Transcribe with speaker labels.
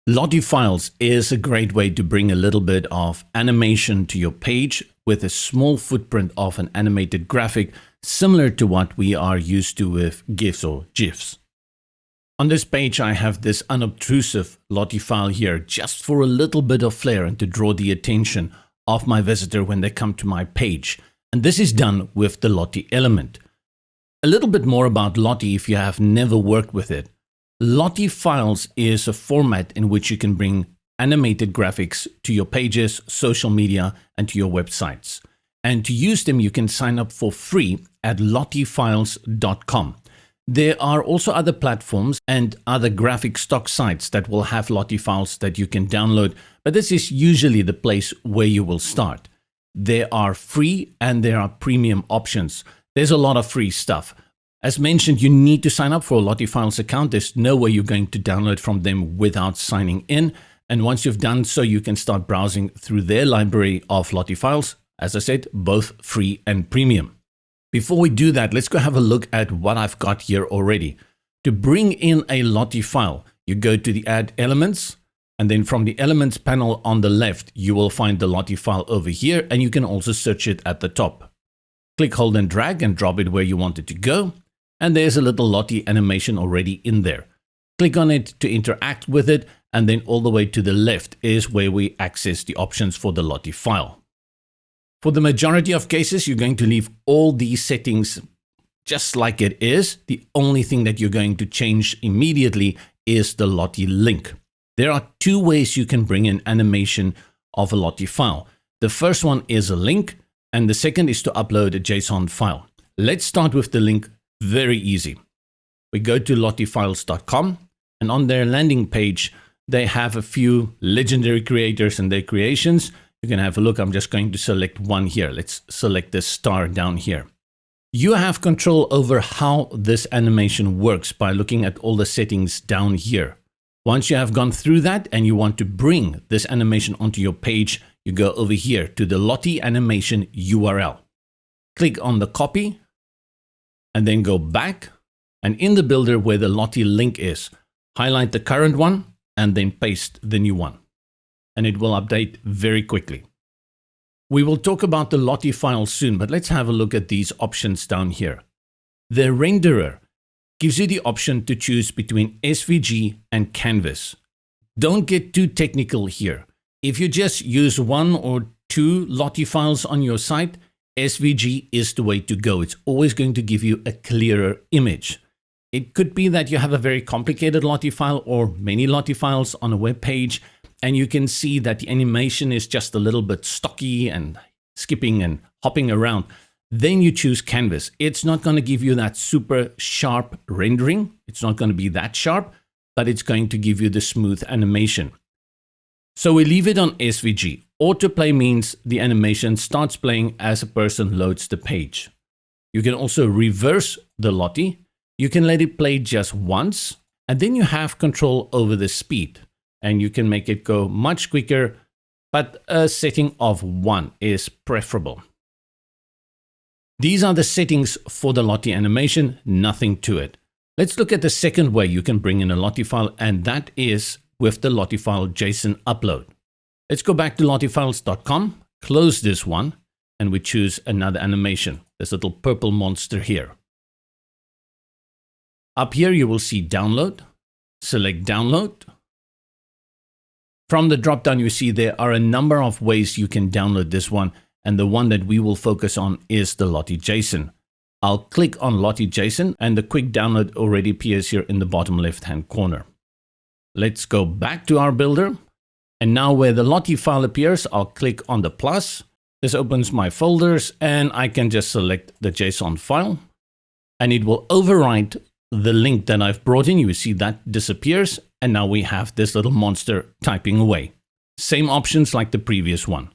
Speaker 1: Lottie files is a great way to bring a little bit of animation to your page with a small footprint of an animated graphic, similar to what we are used to with GIFs or GIFs. On this page, I have this unobtrusive Lottie file here just for a little bit of flair and to draw the attention of my visitor when they come to my page. And this is done with the Lottie element. A little bit more about Lottie if you have never worked with it. Lottie files is a format in which you can bring animated graphics to your pages, social media, and to your websites. And to use them, you can sign up for free at lottiefiles.com. There are also other platforms and other graphic stock sites that will have Lottie files that you can download, but this is usually the place where you will start. There are free and there are premium options. There's a lot of free stuff. As mentioned, you need to sign up for a Lottie Files account. There's no way you're going to download from them without signing in. And once you've done so, you can start browsing through their library of Lottie files. As I said, both free and premium. Before we do that, let's go have a look at what I've got here already. To bring in a Lottie file, you go to the Add Elements, and then from the Elements panel on the left, you will find the Lottie file over here, and you can also search it at the top. Click, hold, and drag and drop it where you want it to go. And there's a little Lottie animation already in there. Click on it to interact with it, and then all the way to the left is where we access the options for the Lottie file. For the majority of cases, you're going to leave all these settings just like it is. The only thing that you're going to change immediately is the Lottie link. There are two ways you can bring in animation of a Lottie file. The first one is a link, and the second is to upload a JSON file. Let's start with the link. Very easy. We go to lottiefiles.com, and on their landing page, they have a few legendary creators and their creations. You can have a look. I'm just going to select one here. Let's select this star down here. You have control over how this animation works by looking at all the settings down here. Once you have gone through that and you want to bring this animation onto your page, you go over here to the Lottie animation URL. Click on the copy, and then go back, and in the builder where the Lottie link is, highlight the current one and then paste the new one. And it will update very quickly. We will talk about the Lottie file soon, but let's have a look at these options down here. The renderer gives you the option to choose between SVG and Canvas. Don't get too technical here. If you just use one or two Lottie files on your site, SVG is the way to go. It's always going to give you a clearer image. It could be that you have a very complicated Lottie file or many Lottie files on a web page, and you can see that the animation is just a little bit stocky and skipping and hopping around. Then you choose Canvas. It's not going to give you that super sharp rendering. It's not going to be that sharp, but it's going to give you the smooth animation. So we leave it on SVG. Autoplay means the animation starts playing as a person loads the page. You can also reverse the Lottie. You can let it play just once, and then you have control over the speed, and you can make it go much quicker, but a setting of 1 is preferable. These are the settings for the Lottie animation, nothing to it. Let's look at the second way you can bring in a Lottie file, and that is with the Lottie file JSON upload. Let's go back to lottiefiles.com, close this one, and we choose another animation, this little purple monster here. Up here you will see download, select download. From the drop-down you see there are a number of ways you can download this one, and the one that we will focus on is the Lottie JSON. I'll click on Lottie JSON, and the quick download already appears here in the bottom left-hand corner. Let's go back to our builder. And now where the Lottie file appears, I'll click on the plus. This opens my folders, and I can just select the JSON file, and it will overwrite the link that I've brought in. You see that disappears, and now we have this little monster typing away. Same options like the previous one.